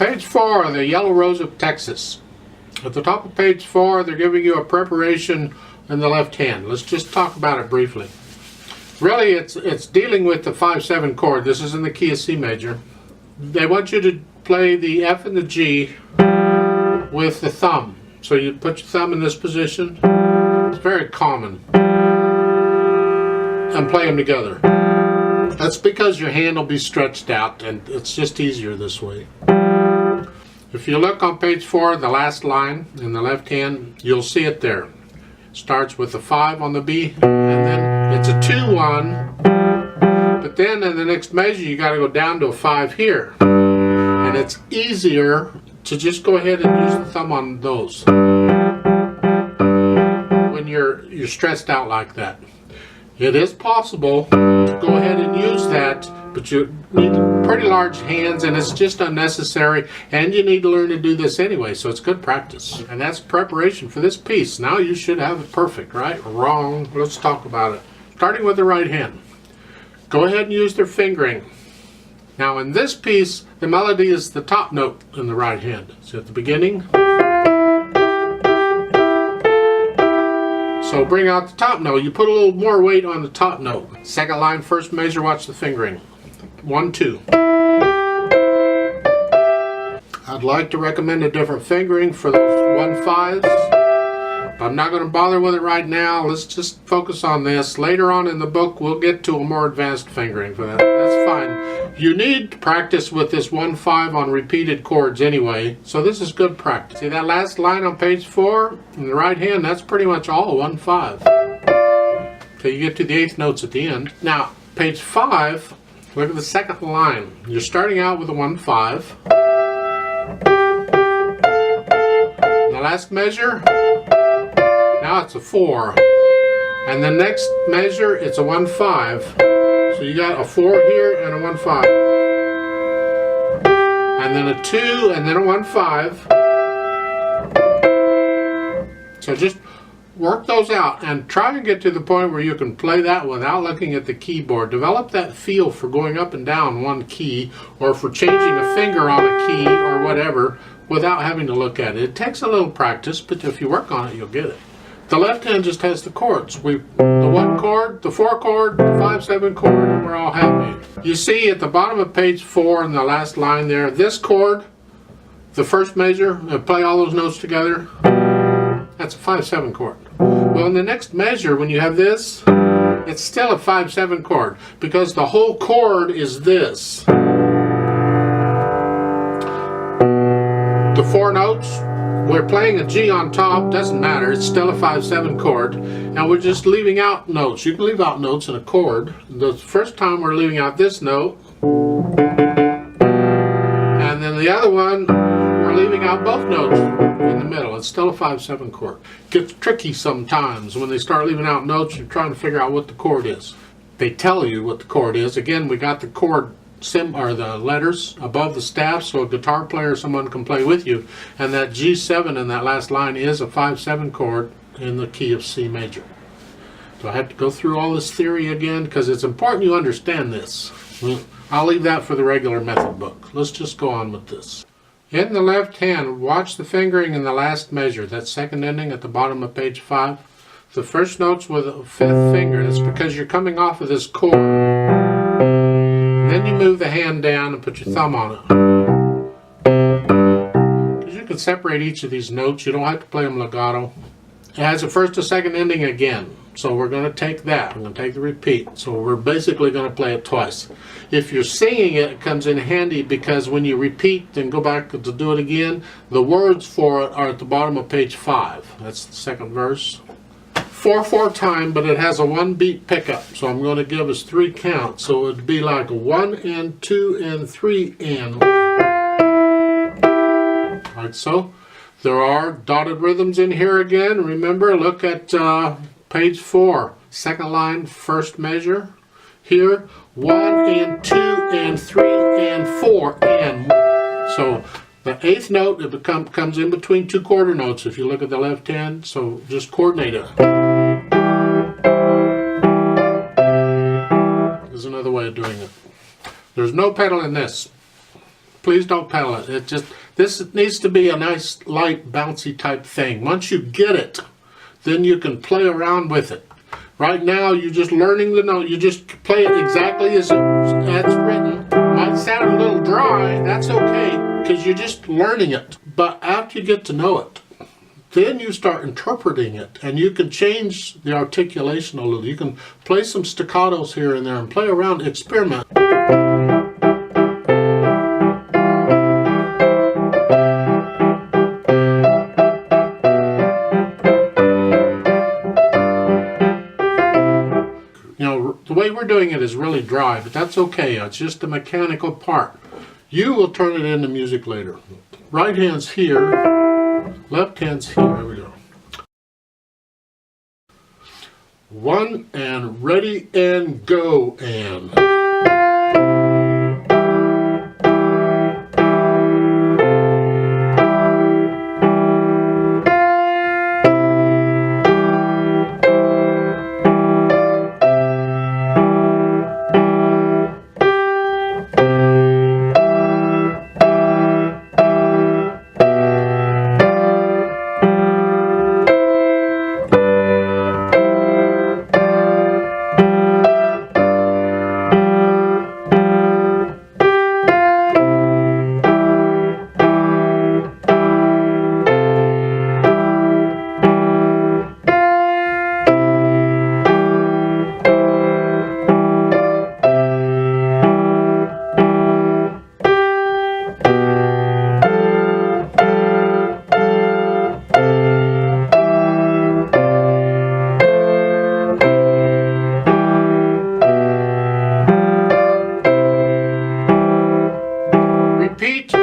Page 4, the Yellow Rose of Texas. At the top of page 4, they're giving you a preparation in the left hand. Let's just talk about it briefly. Really, it's dealing with the 5/7 chord. This is in the key of C major. They want you to play the F and the G with the thumb. So you put your thumb in this position. It's very common. And play them together. That's because your hand will be stretched out, and it's just easier this way. If you look on page 4, the last line in the left hand, you'll see it there. It starts with a 5 on the B, and then it's a 2-1. But then in the next measure, you got to go down to a 5 here. And it's easier to just go ahead and use the thumb on those when you're stretched out like that. It is possible to go ahead and use that, but you need pretty large hands and it's just unnecessary, and you need to learn to do this anyway, so it's good practice. And that's preparation for this piece. Now you should have it perfect, right? Or wrong? Let's talk about it. Starting with the right hand. Go ahead and use their fingering. Now in this piece, the melody is the top note in the right hand. So at the beginning. So bring out the top note. You put a little more weight on the top note. Second line, first measure, watch the fingering. 1, 2. I'd like to recommend a different fingering for those 1/5s. But I'm not going to bother with it right now. Let's just focus on this. Later on in the book, we'll get to a more advanced fingering for that. That's fine. You need to practice with this 1/5 on repeated chords anyway, so this is good practice. See that last line on page 4 in the right hand? That's pretty much all 1/5. Till you get to the 8th notes at the end. Now, page 5, look at the second line. You're starting out with a 1/5. The last measure, now it's a 4. And the next measure, it's a 1/5. So you got a 4 here and a 1/5. And then a 2 and then a 1/5. So just work those out and try and get to the point where you can play that without looking at the keyboard. Develop that feel for going up and down one key, or for changing a finger on a key or whatever without having to look at it. It takes a little practice, but if you work on it, you'll get it. The left hand just has the chords. The 1 chord, the 4 chord, the 5/7 chord, and we're all happy. You see at the bottom of page 4 in the last line there, this chord, the first measure, play all those notes together, that's a 5/7 chord. Well, in the next measure, when you have this, it's still a 5/7 chord, because the whole chord is this. The 4 notes, we're playing a G on top, doesn't matter, it's still a 5/7 chord, and we're just leaving out notes. You can leave out notes in a chord. The first time we're leaving out this note, and then the other one, we're leaving out both notes in the middle. It's still a 5/7 chord. It gets tricky sometimes when they start leaving out notes. You're trying to figure out what the chord is. They tell you what the chord is. Again, we got the chord or the letters above the staff, so a guitar player or someone can play with you. And that G7 in that last line is a 5/7 chord in the key of C major. Do I have to go through all this theory again? Because it's important you understand this. I'll leave that for the regular method book. Let's just go on with this. In the left hand, watch the fingering in the last measure, that second ending at the bottom of page 5. The first note's with a 5th finger. That's because you're coming off of this chord. Then you move the hand down and put your thumb on it. Because you can separate each of these notes. You don't have to play them legato. It has a first and second ending again. So we're going to take that. We're going to take the repeat. So we're basically going to play it twice. If you're singing it, it comes in handy, because when you repeat and go back to do it again, the words for it are at the bottom of page 5. That's the second verse. 4/4 time, but it has a 1-beat pickup, so I'm going to give us 3 counts. So it would be like 1 and 2 and 3 and. Like so. There are dotted rhythms in here again. Remember, look at page 4, second line, first measure. Here, 1 and 2 and 3 and 4 and. So the 8th note, it comes in between 2 quarter notes if you look at the left hand, so just coordinate it. There's another way of doing it. There's no pedal in this. Please don't pedal it. This needs to be a nice, light, bouncy type thing. Once you get it, then you can play around with it. Right now, you're just learning the note. You just play it exactly as it's written. Might sound a little dry. That's okay, because you're just learning it. But after you get to know it, then you start interpreting it, and you can change the articulation a little. You can play some staccatos here and there and play around, experiment. You know, the way we're doing it is really dry, but that's okay. It's just a mechanical part. You will turn it into music later. Right hand's here, left hand's here. There we go. One, and ready, and go, and. Repeat.